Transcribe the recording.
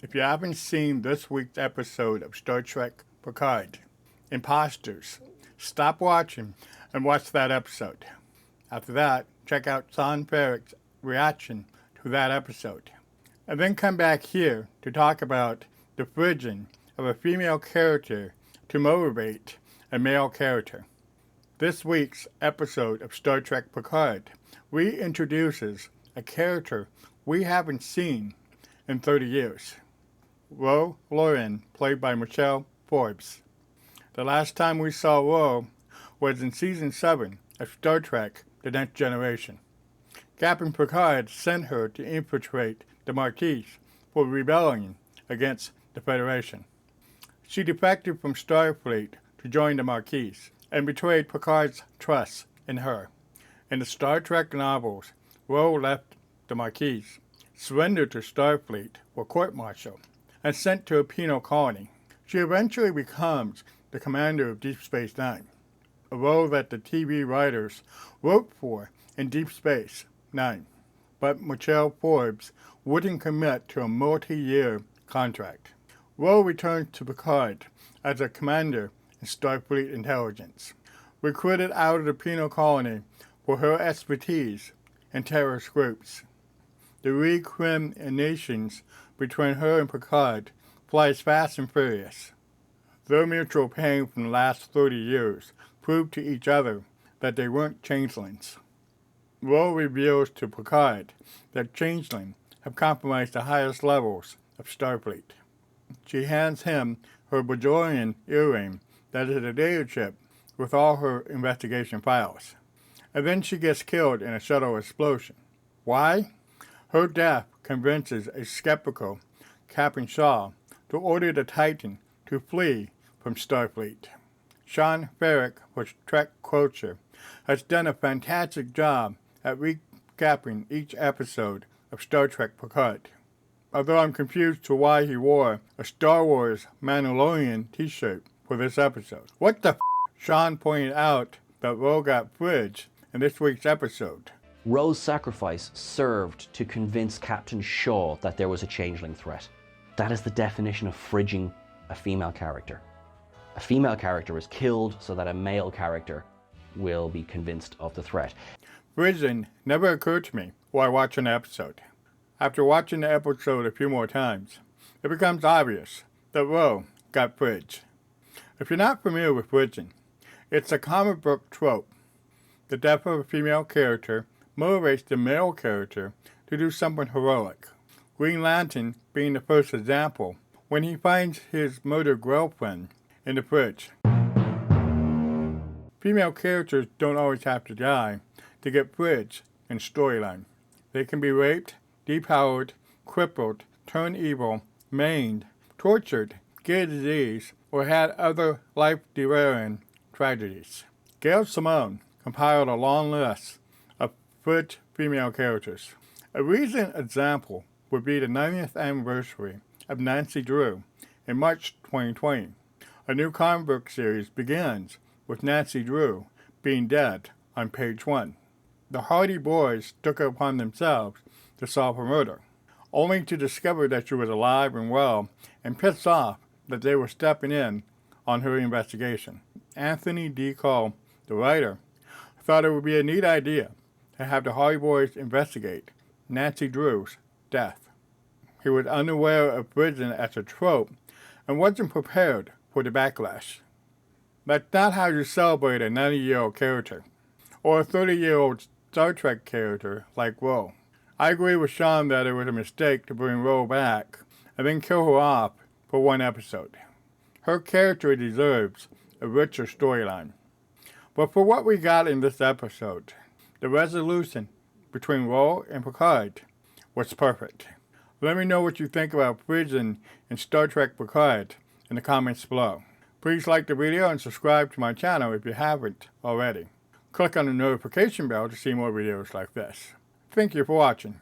If you haven't seen this week's episode of Star Trek Picard, Imposters, stop watching and watch that episode. After that, check out Sean Ferrick's reaction to that episode. And then come back here to talk about the bridging of a female character to motivate a male character. This week's episode of Star Trek Picard reintroduces a character we haven't seen in 30 years. Laren, played by Michelle Forbes. The last time we saw Ro was in Season 7 of Star Trek The Next Generation. Captain Picard sent her to infiltrate the Marquis for rebellion against the Federation. She defected from Starfleet to join the Marquis and betrayed Picard's trust in her. In the Star Trek novels, Ro left the Marquis, surrendered to Starfleet for court-martial, and sent to a penal colony. She eventually becomes the commander of Deep Space Nine, a role that the TV writers wrote for in Deep Space Nine. But Michelle Forbes wouldn't commit to a multi-year contract. Ro returns to Picard as a commander in Starfleet intelligence, recruited out of the penal colony for her expertise in terrorist groups. The recriminations between her and Picard flies fast and furious. Their mutual pain from the last 30 years proved to each other that they weren't changelings. Ro reveals to Picard that changelings have compromised the highest levels of Starfleet. She hands him her Bajorian earring that is a data chip with all her investigation files. And then she gets killed in a shuttle explosion. Why? Her death convinces a skeptical Captain Shaw to order the Titan to flee from Starfleet. Sean Ferrick for Trek Culture has done a fantastic job at recapping each episode of Star Trek Picard. Although I'm confused to why he wore a Star Wars Mandalorian t-shirt for this episode. What the f***? Sean pointed out that Ro got fridged in this week's episode. Ro's sacrifice served to convince Captain Shaw that there was a changeling threat. That is the definition of fridging a female character. A female character is killed so that a male character will be convinced of the threat. Fridging never occurred to me while watching the episode. After watching the episode a few more times, it becomes obvious that Ro got fridged. If you're not familiar with fridging, it's a comic book trope. The death of a female character motivates the male character to do something heroic. Green Lantern being the first example when he finds his murdered girlfriend in the fridge. Female characters don't always have to die to get fridged in storyline. They can be raped, depowered, crippled, turned evil, maimed, tortured, get a disease, or had other life-derailing tragedies. Gail Simone compiled a long list of fridged female characters. A recent example would be the 90th anniversary of Nancy Drew in March 2020. A new comic book series begins with Nancy Drew being dead on page 1. The Hardy Boys took it upon themselves to solve her murder, only to discover that she was alive and well and pissed off that they were stepping in on her investigation. Anthony D. Cole, the writer, thought it would be a neat idea to have the Hardy Boys investigate Nancy Drew's death. He was unaware of fridging as a trope and wasn't prepared for the backlash. That's not how you celebrate a 90-year-old character, or a 30-year-old Star Trek character like Ro. I agree with Sean that it was a mistake to bring Ro back and then kill her off for one episode. Her character deserves a richer storyline. But for what we got in this episode, the resolution between Ro and Picard was perfect. Let me know what you think about fridging in Star Trek Picard in the comments below. Please like the video and subscribe to my channel if you haven't already. Click on the notification bell to see more videos like this. Thank you for watching.